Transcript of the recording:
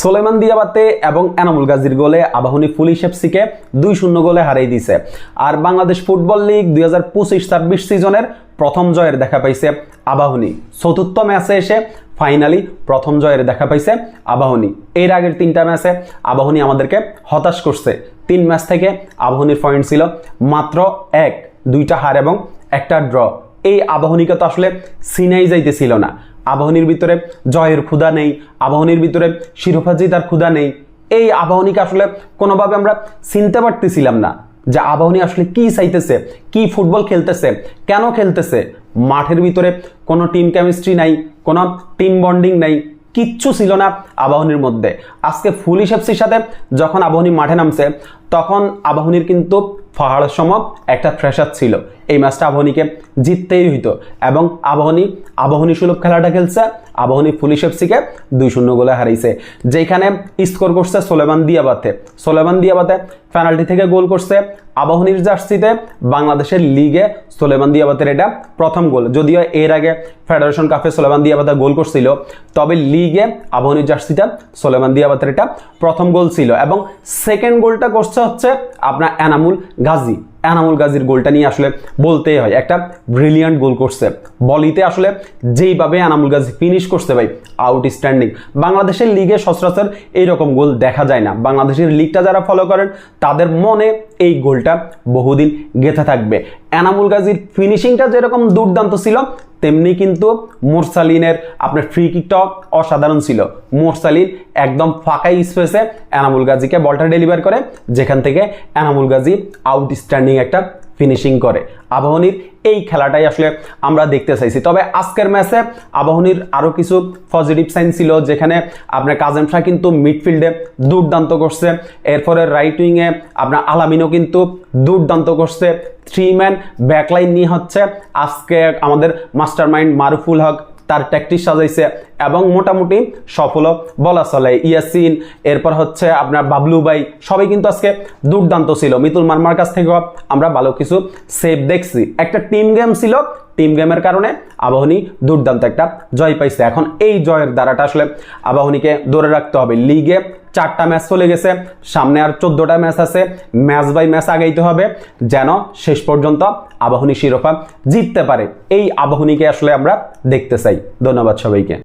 Soleman Diabate এবং এনামুল গাজীর গোলে আবাহনী পুলিশ এফসিকে 2-0 গোলে হারিয়ে দিয়েছে। আর বাংলাদেশ ফুটবল লিগ 2025-26 সিজনের প্রথম জয়ের দেখা পাইছে আবাহনী। চতুর্থ ম্যাচে এসে ফাইনালি প্রথম জয়ের দেখা পাইছে আবাহনী। এর আগের 3টা ম্যাচে আবাহনী আমাদেরকে হতাশ করছে। 3 ম্যাচ থেকে আবাহনীর পয়েন্ট ছিল মাত্র 1, 2টা হার এবং 1টা ড্র। এই আবাহনীকে তো আসলে চিনাই যাইতেছিল না। আবাহনীর ভিতরে জয়ের ক্ষুধা নেই, আবাহনীর ভিতরে শিরোপা জেতার ক্ষুধা নেই। এই আবাহনীকে আসলে কোনোভাবে আমরা চিনতে পারতেছিলাম না যে আবাহনী আসলে কি চাইতেছে, কি ফুটবল খেলতেছে, কেন খেলতেছে। মাঠের ভিতরে কোনো টিম কেমিস্ট্রি নাই, কোনো টিম বন্ডিং নাই, কিচ্ছু ছিল না আবাহনীর মধ্যে। আজকে পুলিশ এফসির সাথে যখন আবাহনী মাঠে নামছে তখন আবাহনীর কিন্তু পাহাড়ের সম একটা প্রেশার ছিল। এই ম্যাচটা আবাহনীকে জিততেই হইতো এবং আবাহনী সুলভ খেলাটা খেলছে। আবাহনী পুলিশ এফসিকে 2-0 গোলে হারাইছে, যেখানে স্কোর করছে সোলেমান দিয়াবাতে পেনাল্টি থেকে গোল করছে। আবাহনীর জার্সিতে বাংলাদেশের লিগে সোলেমান দিয়াবাতের এটা প্রথম গোল। যদিও এর আগে ফেডারেশন কাপে সোলেমান দিয়াবাতে গোল করছিল, তবে লিগে আবাহনীর জার্সিতে সোলেমান দিয়াবাতের এটা প্রথম গোল ছিল। এবং সেকেন্ড গোলটা করছে হচ্ছে আপনার এনামুল গাজীর গোলটা নিয়ে আসলে বলতেই হয়, একটা ব্রিলিয়ান্ট গোল করছে। বলিতে আসলে যেইভাবে এনামুল গাজী ফিনিশ করছে ভাই, আউটস্ট্যান্ডিং। বাংলাদেশের লিগে সচরাচর এইরকম গোল দেখা যায় না। বাংলাদেশের লিগটা যারা ফলো করেন তাদের মনে এই গোলটা বহুদিন গেঁথে থাকবে। এনামুল গাজীর ফিনিশিংটা যেরকম দুর্দান্ত ছিল, তেমনি কিন্তু মোরসালিনের আপনার ফ্রি কিকটাও অসাধারণ ছিল। মোরসালিন একদম ফাঁকা স্পেসে এনামুল গাজীকে বলটা ডেলিভার করে, যেখান থেকে এনামুল গাজী আউটস্ট্যান্ডিং একটা ফিনিশিং করে। আবাহনীর এই খেলাটাই আসলে আমরা দেখতে চাইছি। তবে আজকের ম্যাচে আবাহনীর আরও কিছু পজিটিভ সাইন ছিল, যেখানে আপনার কাজেম শাহ কিন্তু মিডফিল্ডে দুর্দান্ত করছে। এরপরে রাইট উইংয়ে আপনার আলামিনও কিন্তু দুর্দান্ত করছে। 3 ম্যান ব্যাকলাইন নিয়ে হচ্ছে আজকে আমাদের মাস্টার মাইন্ড মারুফুল হক তার ট্যাকটিক সাজাইছে এবং মোটামুটি সফল বলা চলে। ইয়াসিন, এরপর হচ্ছে আপনার বাবলু ভাই, সবাই কিন্তু আজকে দুর্দান্ত ছিল। মিতুল মার্মার কাছ থেকেও আমরা ভালো কিছু সেভ দেখছি। একটা টিম গেম ছিল, টিম গেমের কারণে আবাহনী দুর্দান্ত একটা জয় পাইছে। এখন এই জয়ের দ্বারাটা আসলে আবাহনীকে ধরে রাখতে হবে। লিগে 4টা ম্যাচ চলে গেছে, সামনে আর 14টা ম্যাচ আছে। ম্যাচ বাই ম্যাচ আগাইতে হবে যেন শেষ পর্যন্ত আবাহনী শিরোপা জিততে পারে। এই আবাহনীকে আসলে আমরা দেখতে চাই। ধন্যবাদ সবাইকে।